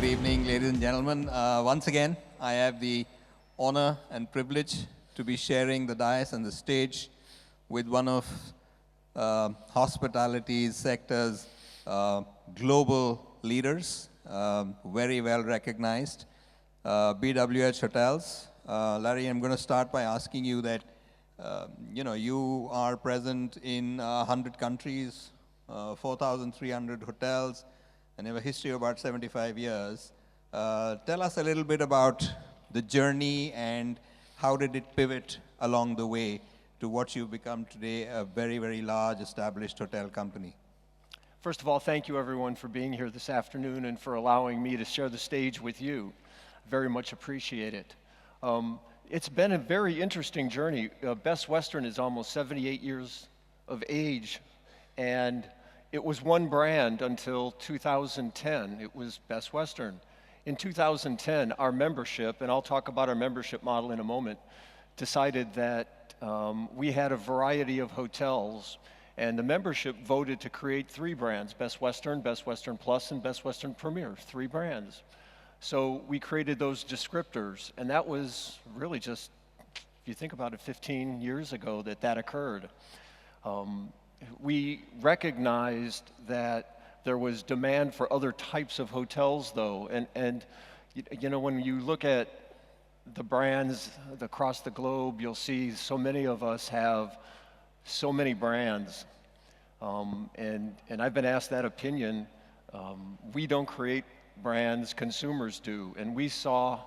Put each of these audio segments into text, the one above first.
evening, ladies and gentlemen. Once again, I have the honor and privilege to be sharing the dais and the stage with one of hospitality sector's global leaders, very well recognized, BWH Hotels. Larry, I'm going to start by asking you that, you are present in 100 countries, 4,300 hotels, and have a history of about 75 years. Tell us a little bit about the journey and how did it pivot along the way to what you've become today, a very, very large established hotel company. First of all, thank you everyone for being here this afternoon and for allowing me to share the stage with you. Very much appreciate it. It's been a very interesting journey. Best Western is almost 78 years of age, and it was one brand until 2010. It was Best Western. In 2010, our membership, and I'll talk about our membership model in a moment, decided that we had a variety of hotels, and the membership voted to create 3 brands: Best Western Plus, and Best Western Premier, 3 brands. So we created those descriptors, and that was really just, if you think about it, 15 years ago that occurred. We recognized that there was demand for other types of hotels, though, and when you look at the brands across the globe, you'll see so many of us have so many brands, and I've been asked that opinion. We don't create brands, consumers do, and we saw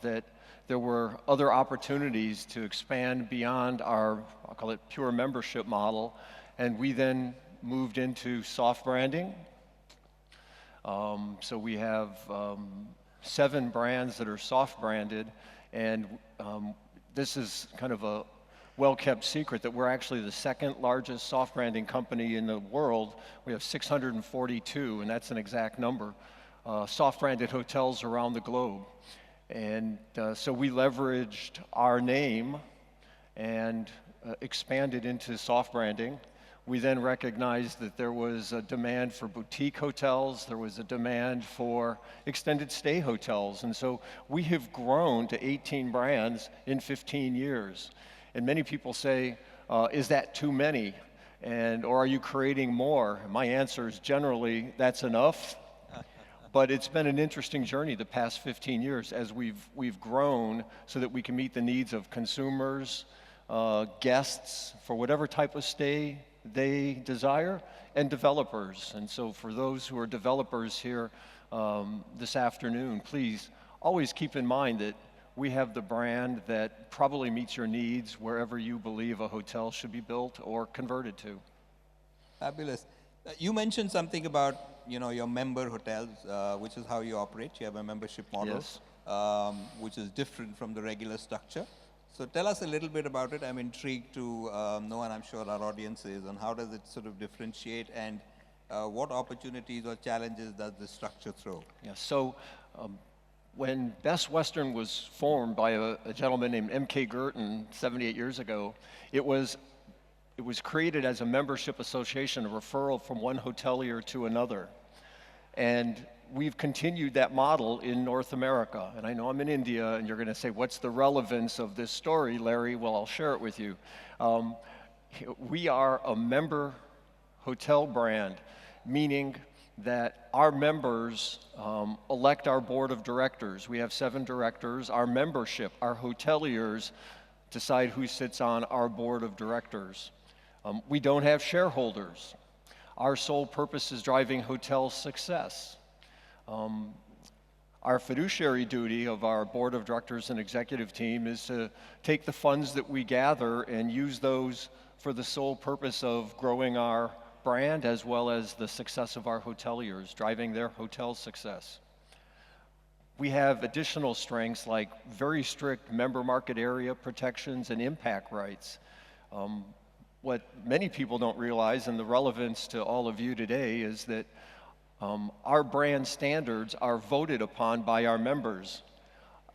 that there were other opportunities to expand beyond our, I'll call it, pure membership model, and we then moved into soft branding. So we have 7 brands that are soft branded, and this is kind of a well-kept secret that we're actually the second largest soft branding company in the world. We have 642, and that's an exact number, soft branded hotels around the globe. And so we leveraged our name and expanded into soft branding. We then recognized that there was a demand for boutique hotels, there was a demand for extended stay hotels, and so we have grown to 18 brands in 15 years. And many people say, is that too many? Or are you creating more? My answer is generally, that's enough. But it's been an interesting journey the past 15 years as we've grown so that we can meet the needs of consumers, guests for whatever type of stay they desire, and developers. And so for those who are developers here this afternoon, please always keep in mind that we have the brand that probably meets your needs wherever you believe a hotel should be built or converted to. Fabulous. You mentioned something about your member hotels, which is how you operate. You have a membership model, yes, which is different from the regular structure. So tell us a little bit about it. I'm intrigued to know, and I'm sure our audience is, on how does it sort of differentiate, and what opportunities or challenges does this structure throw? Yeah, so when Best Western was formed by a gentleman named M.K. Girton 78 years ago, it was created as a membership association, a referral from one hotelier to another. And we've continued that model in North America. And I know I'm in India, and you're going to say, what's the relevance of this story, Larry? Well, I'll share it with you. We are a member hotel brand, meaning that our members elect our board of directors. We have 7 directors. Our membership, our hoteliers, decide who sits on our board of directors. We don't have shareholders. Our sole purpose is driving hotel success. Our fiduciary duty of our board of directors and executive team is to take the funds that we gather and use those for the sole purpose of growing our brand as well as the success of our hoteliers, driving their hotel success. We have additional strengths like very strict member market area protections and impact rights. What many people don't realize, and the relevance to all of you today, is that our brand standards are voted upon by our members.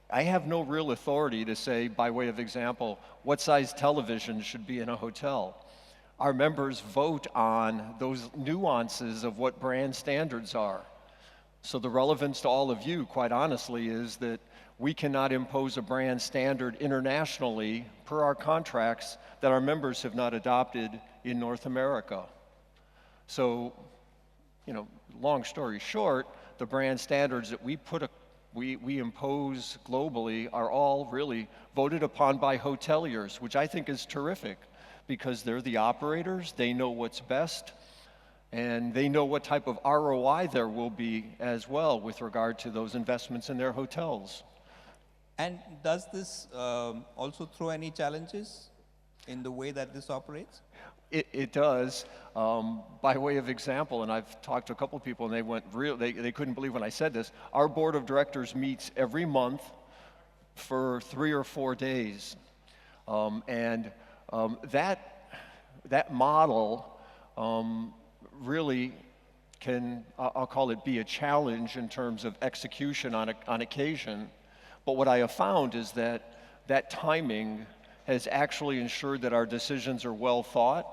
I have no real authority to say, by way of example, what size television should be in a hotel. Our members vote on those nuances of what brand standards are. So the relevance to all of you, quite honestly, is that we cannot impose a brand standard internationally per our contracts that our members have not adopted in North America. So, long story short, the brand standards that we impose globally are all really voted upon by hoteliers, which I think is terrific because they're the operators, they know what's best, and they know what type of ROI there will be as well with regard to those investments in their hotels. And does this also throw any challenges in the way that this operates? It does. By way of example, and I've talked to a couple of people, and they couldn't believe when I said this. Our board of directors meets every month for 3 or 4 days, that model really can, I'll call it, be a challenge in terms of execution on occasion. But what I have found is that timing has actually ensured that our decisions are well thought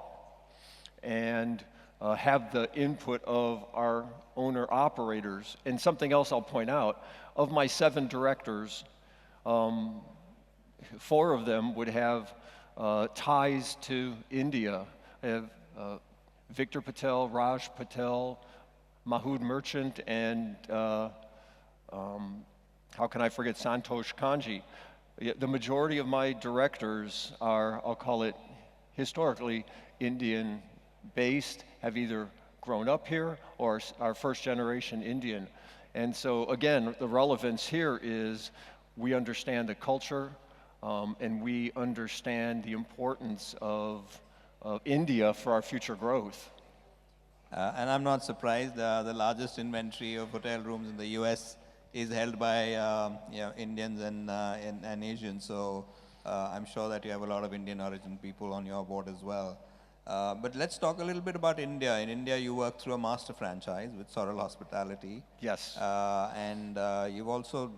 and have the input of our owner-operators. And something else I'll point out, of my 7 directors, 4 of them would have ties to India. I have Victor Patel, Raj Patel, Mahood Merchant, and how can I forget Santosh Kanji. The majority of my directors are, I'll call it, historically Indian-based, have either grown up here or are first-generation Indian. And so, again, the relevance here is we understand the culture and we understand the importance of India for our future growth. And I'm not surprised, the largest inventory of hotel rooms in the US is held by Indians and Asians, so I'm sure that you have a lot of Indian origin people on your board as well. But let's talk a little bit about India. In India, you work through a master franchise with Sorrel Hospitality. Yes. And you've also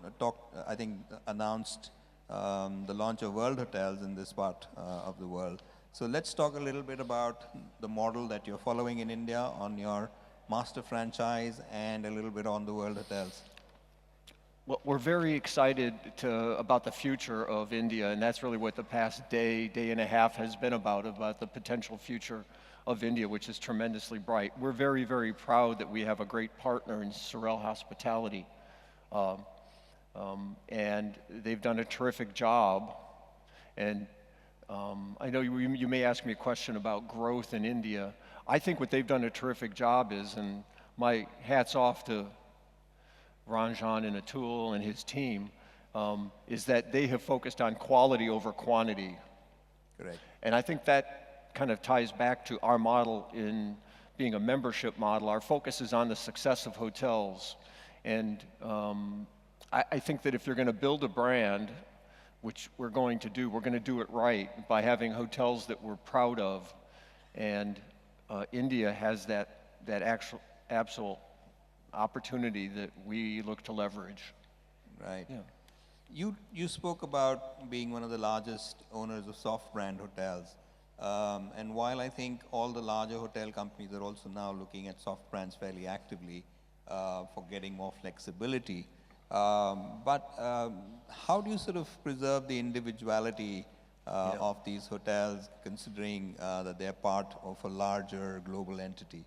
announced the launch of World Hotels in this part of the world. So let's talk a little bit about the model that you're following in India on your master franchise and a little bit on the World Hotels. Well, we're very excited about the future of India, and that's really what the past day and a half has been about the potential future of India, which is tremendously bright. We're very, very proud that we have a great partner in Sorrel Hospitality, and they've done a terrific job. And I know you may ask me a question about growth in India. I think what they've done a terrific job is, and my hat's off to Ranjan and Atul and his team, is that they have focused on quality over quantity. Correct. And I think that kind of ties back to our model in being a membership model. Our focus is on the success of hotels. And I think that if you're going to build a brand, which we're going to do it right by having hotels that we're proud of. And India has that absolute opportunity that we look to leverage. Right. Yeah. You spoke about being one of the largest owners of soft brand hotels. And while I think all the larger hotel companies are also now looking at soft brands fairly actively for getting more flexibility, but how do you sort of preserve the individuality of these hotels, considering that they're part of a larger global entity?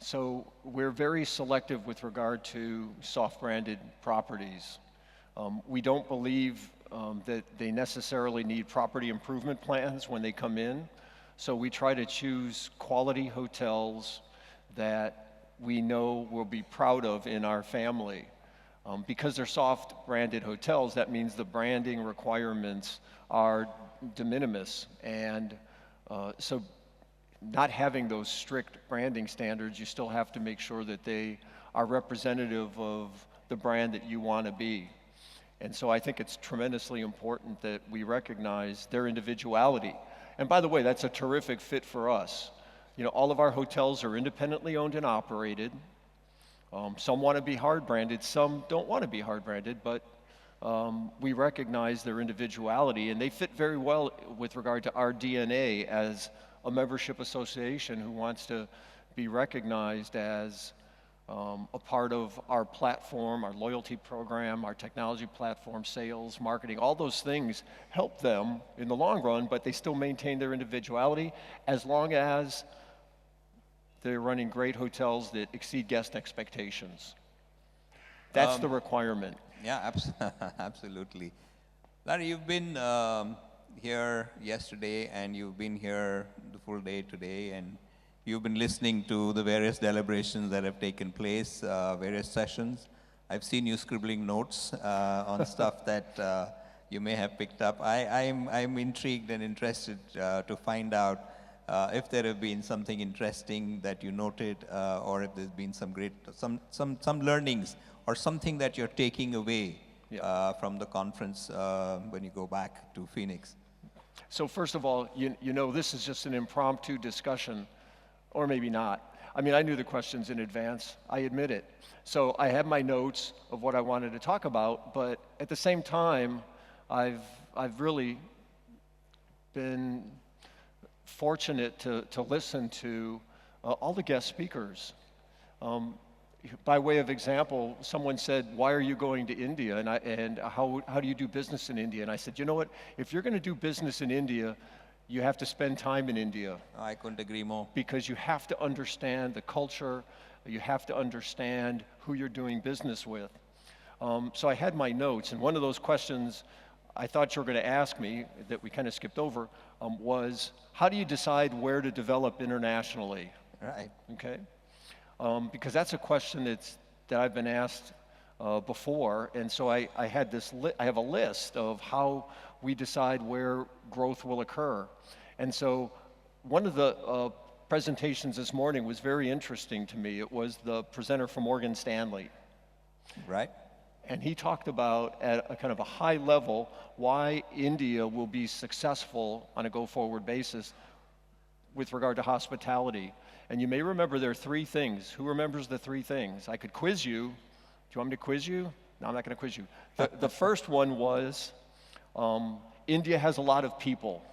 So we're very selective with regard to soft-branded properties. We don't believe that they necessarily need property improvement plans when they come in. So we try to choose quality hotels that we know we'll be proud of in our family. Because they're soft-branded hotels, that means the branding requirements are de minimis. And so not having those strict branding standards, you still have to make sure that they are representative of the brand that you want to be. And so I think it's tremendously important that we recognize their individuality. And by the way, that's a terrific fit for us. All of our hotels are independently owned and operated. Some want to be hard branded, some don't want to be hard branded, but we recognize their individuality, and they fit very well with regard to our DNA as a membership association who wants to be recognized as a part of our platform, our loyalty program, our technology platform, sales, marketing, all those things help them in the long run, but they still maintain their individuality as long as they're running great hotels that exceed guest expectations. That's the requirement. Yeah, absolutely. Larry, you've been here yesterday and you've been here the full day today, and you've been listening to the various deliberations that have taken place, various sessions. I've seen you scribbling notes on stuff that you may have picked up. I'm intrigued and interested to find out if there have been something interesting that you noted, or if there's been some great, some learnings, or something that you're taking away from the conference when you go back to Phoenix. So first of all, you know, this is just an impromptu discussion, or maybe not. I mean, I knew the questions in advance, I admit it. So I had my notes of what I wanted to talk about, but at the same time, I've really been fortunate to listen to all the guest speakers. By way of example, someone said, "Why are you going to India? And how do you do business in India?" And I said, "You know what? If you're going to do business in India, you have to spend time in India." I couldn't agree more. Because you have to understand the culture, you have to understand who you're doing business with. So I had my notes, and one of those questions I thought you were going to ask me, that we kind of skipped over, was, how do you decide where to develop internationally? Right. Okay. Because that's a question that I've been asked before, and so I have a list of how we decide where growth will occur. And so one of the presentations this morning was very interesting to me. It was the presenter from Morgan Stanley. Right. And he talked about, at a kind of a high level, why India will be successful on a go-forward basis with regard to hospitality. And you may remember there are three things. Who remembers the three things? I could quiz you. Do you want me to quiz you? No, I'm not going to quiz you. The first one was, India has a lot of people.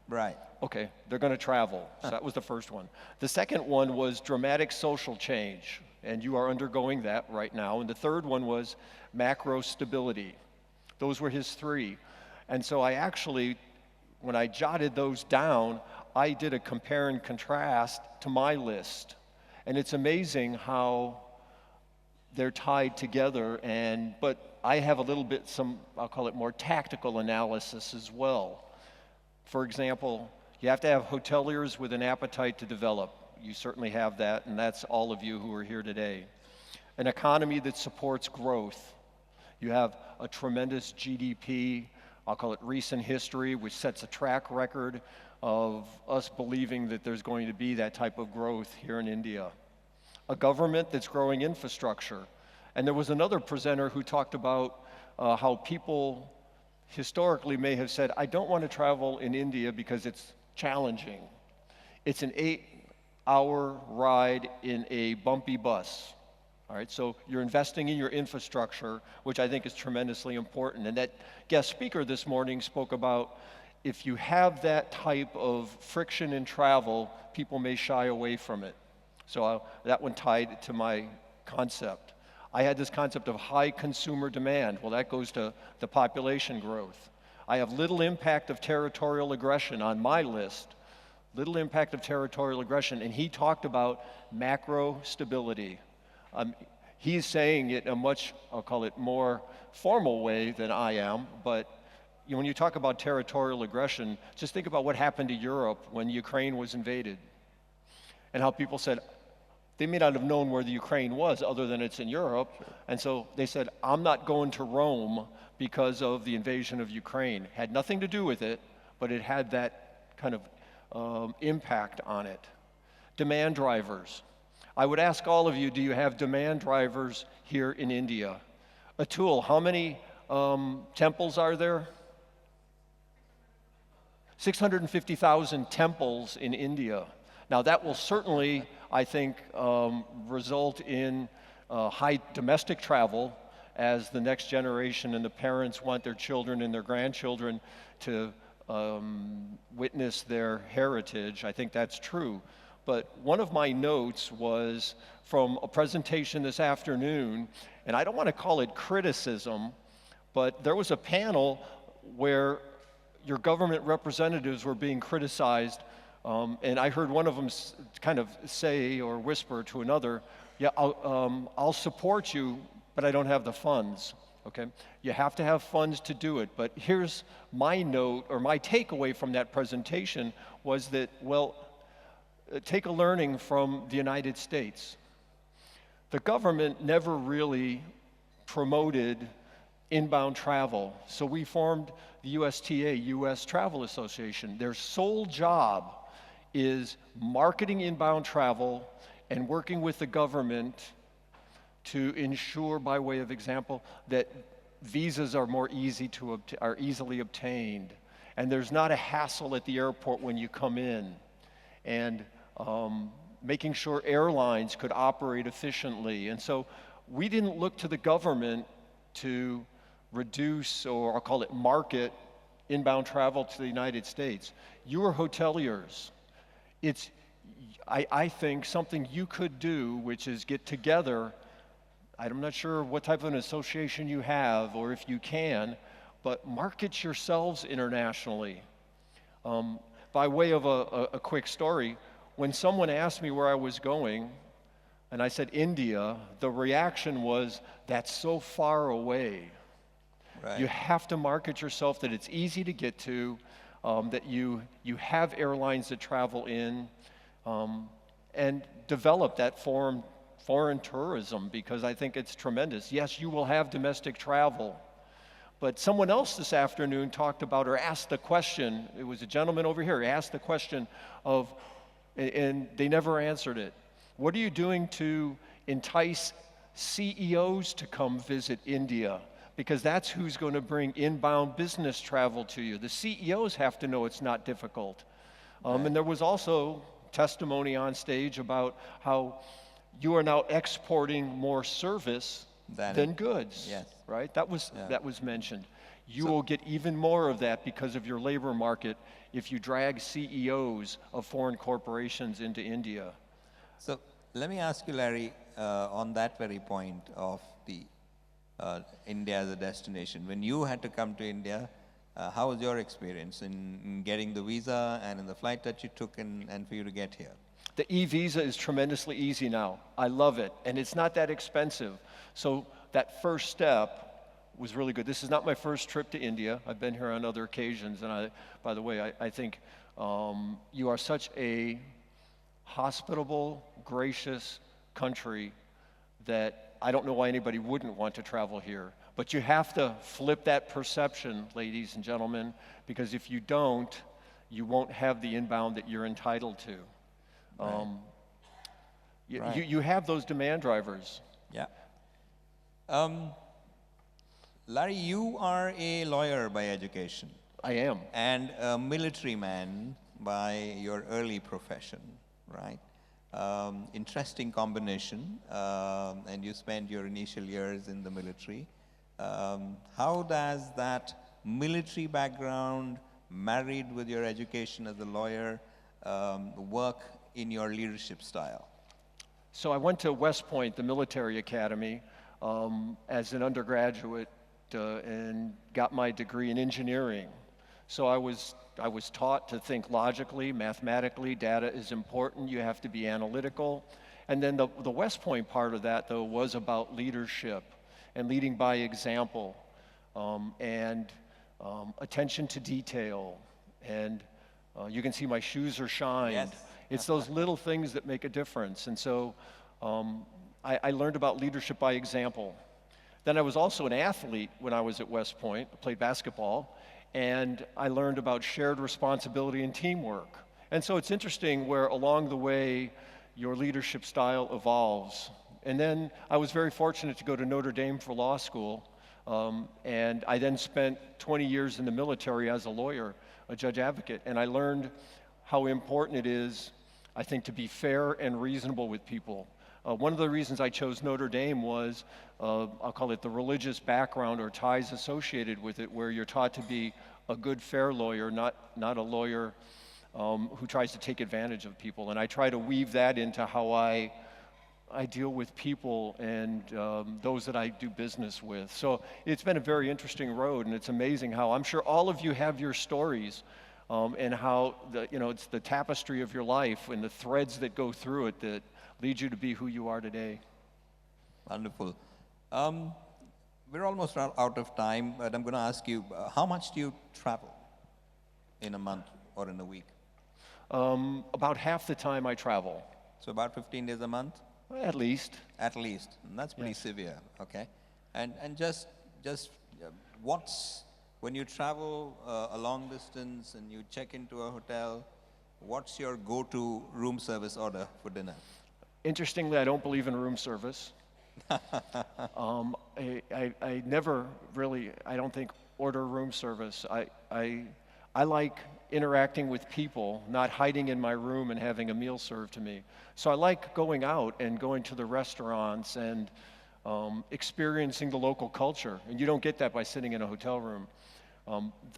Right. Okay, they're going to travel. So that was the first one. The second one was dramatic social change, and you are undergoing that right now. And the third one was macro stability. Those were his three. And so I actually, when I jotted those down, I did a compare and contrast to my list. And it's amazing how they're tied together, but I have a little bit, I'll call it more tactical analysis as well. For example, you have to have hoteliers with an appetite to develop. You certainly have that, and that's all of you who are here today. An economy that supports growth. You have a tremendous GDP, I'll call it recent history, which sets a track record of us believing that there's going to be that type of growth here in India. A government that's growing infrastructure. And there was another presenter who talked about how people historically may have said, I don't want to travel in India because it's challenging. It's an 8-hour ride in a bumpy bus. All right, so you're investing in your infrastructure, which I think is tremendously important. And that guest speaker this morning spoke about, if you have that type of friction in travel, people may shy away from it. So that one tied to my concept. I had this concept of high consumer demand. Well, that goes to the population growth. I have little impact of territorial aggression on my list. Little impact of territorial aggression. And he talked about macro stability. He's saying it in a much, I'll call it more formal way than I am, but when you talk about territorial aggression, just think about what happened to Europe when Ukraine was invaded, and how people said, they may not have known where the Ukraine was other than it's in Europe, and so they said, I'm not going to Rome because of the invasion of Ukraine. Had nothing to do with it, but it had that kind of impact on it. Demand drivers. I would ask all of you, do you have demand drivers here in India? Atul, how many temples are there? 650,000 temples in India. Now that will certainly, I think, result in high domestic travel as the next generation and the parents want their children and their grandchildren to witness their heritage. I think that's true. but one of my notes was from a presentation this afternoon, and I don't want to call it criticism, but there was a panel where your government representatives were being criticized, and I heard one of them kind of say or whisper to another, yeah, I'll support you, but I don't have the funds, okay? You have to have funds to do it, but here's my note, or my takeaway from that presentation was that, well, take a learning from the United States. The government never really promoted inbound travel, so we formed the USTA, U.S. Travel Association. Their sole job is marketing inbound travel and working with the government to ensure, by way of example, that visas are are easily obtained, and there's not a hassle at the airport when you come in, and making sure airlines could operate efficiently. And so we didn't look to the government to reduce, or I'll call it market, inbound travel to the United States. You are hoteliers. It's, I think, something you could do, which is get together. I'm not sure what type of an association you have, or if you can, but market yourselves internationally. By way of a quick story, when someone asked me where I was going, and I said India, the reaction was, that's so far away. Right. You have to market yourself that it's easy to get to, that you have airlines that travel in, and develop that foreign tourism, because I think it's tremendous. Yes, you will have domestic travel, but someone else this afternoon talked about, or asked the question, it was a gentleman over here, asked the question of, and they never answered it, what are you doing to entice CEOs to come visit India? Because that's who's going to bring inbound business travel to you. The CEOs have to know it's not difficult. Right. And there was also testimony on stage about how you are now exporting more service than goods. Yes. Right? That was mentioned. You will get even more of that because of your labor market if you drag CEOs of foreign corporations into India. So let me ask you, Larry, on that very point of the India as a destination. When you had to come to India, how was your experience in getting the visa and in the flight that you took and for you to get here? The e-visa is tremendously easy now. I love it, and it's not that expensive. So that first step was really good. This is not my first trip to India. I've been here on other occasions, and by the way, I think you are such a hospitable, gracious country that I don't know why anybody wouldn't want to travel here. But you have to flip that perception, ladies and gentlemen, because if you don't, you won't have the inbound that you're entitled to. Right. You have those demand drivers. Yeah. Larry, you are a lawyer by education. I am. And a military man by your early profession, right? Interesting combination, and you spent your initial years in the military. How does that military background, married with your education as a lawyer, work in your leadership style? So I went to West Point, the military academy, as an undergraduate and got my degree in engineering. So I was taught to think logically, mathematically. Data is important. You have to be analytical. And then the West Point part of that, though, was about leadership and leading by example, and attention to detail. And you can see my shoes are shined. Yes. It's those little things that make a difference. And so I learned about leadership by example. Then I was also an athlete when I was at West Point. I played basketball. And I learned about shared responsibility and teamwork. And so it's interesting where along the way your leadership style evolves. And then I was very fortunate to go to Notre Dame for law school. And I then spent 20 years in the military as a lawyer, a judge advocate. And I learned how important it is, I think, to be fair and reasonable with people. One of the reasons I chose Notre Dame was, I'll call it the religious background or ties associated with it, where you're taught to be a good, fair lawyer, not a lawyer who tries to take advantage of people. And I try to weave that into how I deal with people and those that I do business with. So it's been a very interesting road, and it's amazing how I'm sure all of you have your stories and how it's the tapestry of your life and the threads that go through it that lead you to be who you are today. Wonderful. We're almost out of time, but I'm going to ask you, how much do you travel in a month or in a week? About half the time I travel. So about 15 days a month? At least. At least. And that's pretty severe, okay? And just when you travel a long distance and you check into a hotel, what's your go-to room service order for dinner? Interestingly, I don't believe in room service. I never really, I don't think, order room service. I like interacting with people, not hiding in my room and having a meal served to me. So I like going out and going to the restaurants and experiencing the local culture. And you don't get that by sitting in a hotel room.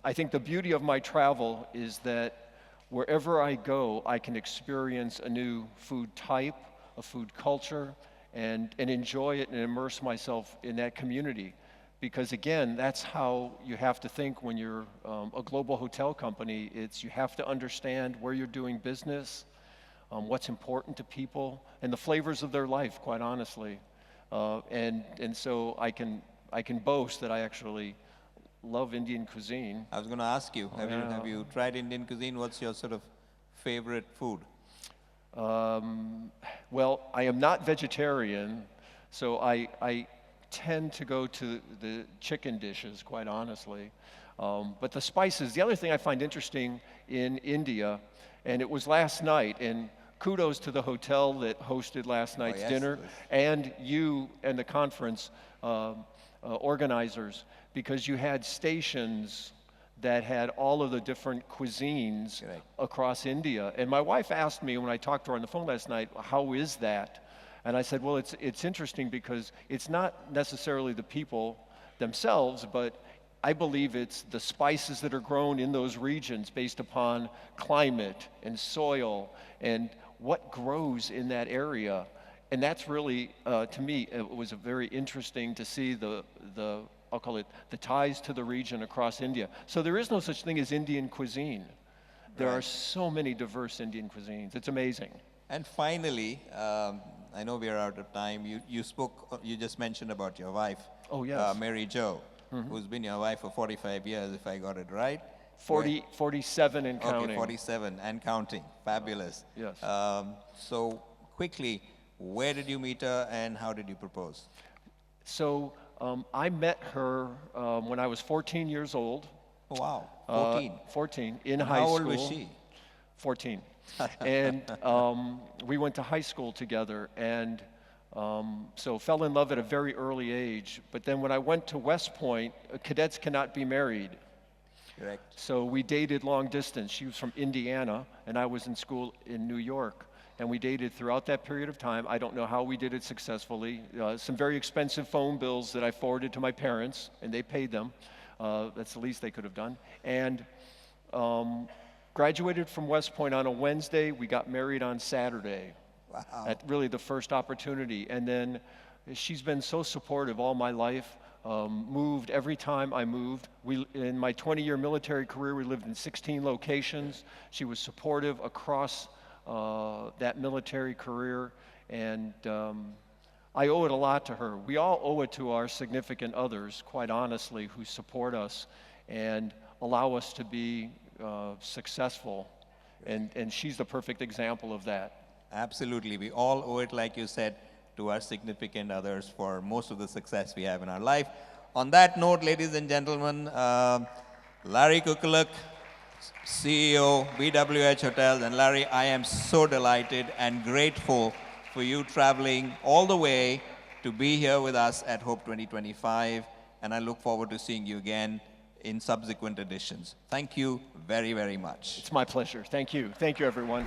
I think the beauty of my travel is that wherever I go, I can experience a new food type, a food culture, and enjoy it and immerse myself in that community. Because again, that's how you have to think when you're a global hotel company. You have to understand where you're doing business, what's important to people, and the flavors of their life, quite honestly. And so I can boast that I actually love Indian cuisine. I was going to ask you, have you tried Indian cuisine? What's your sort of favorite food? Well, I am not vegetarian, so I tend to go to the chicken dishes, quite honestly. But the spices, the other thing I find interesting in India, and it was last night, and kudos to the hotel that hosted last night's dinner, and you and the conference organizers, because you had stations that had all of the different cuisines across India. And my wife asked me when I talked to her on the phone last night, how is that? And I said, well, it's interesting because it's not necessarily the people themselves, but I believe it's the spices that are grown in those regions based upon climate and soil and what grows in that area. And that's really, to me, it was very interesting to see I'll call it the ties to the region across India. So there is no such thing as Indian cuisine. There are so many diverse Indian cuisines. It's amazing. And finally, I know we are out of time. You just mentioned about your wife. Oh, yes. Mary Jo, who's been your wife for 45 years, if I got it right. 47 and counting. Okay, 47 and counting. Fabulous. Yes. So quickly, where did you meet her and how did you propose? So I met her when I was 14 years old. Oh, wow, 14. 14, in high school. How old was she? 14. And we went to high school together, and so fell in love at a very early age. But then when I went to West Point, cadets cannot be married. Correct. So we dated long distance. She was from Indiana, and I was in school in New York. And we dated throughout that period of time. I don't know how we did it successfully. Some very expensive phone bills that I forwarded to my parents, and they paid them. That's the least they could have done. And graduated from West Point on a Wednesday. We got married on Saturday. Wow. At really the first opportunity. And then she's been so supportive all my life. Moved every time I moved. In my 20-year military career, we lived in 16 locations. She was supportive across that military career, and I owe it a lot to her. We all owe it to our significant others, quite honestly, who support us and allow us to be successful, and she's the perfect example of that. Absolutely. We all owe it, like you said, to our significant others for most of the success we have in our life. On that note, ladies and gentlemen, Larry Cuculic, CEO, BWH Hotels. And Larry, I am so delighted and grateful for you traveling all the way to be here with us at Hope 2025. And I look forward to seeing you again in subsequent editions. Thank you very, very much. It's my pleasure. Thank you. Thank you, everyone.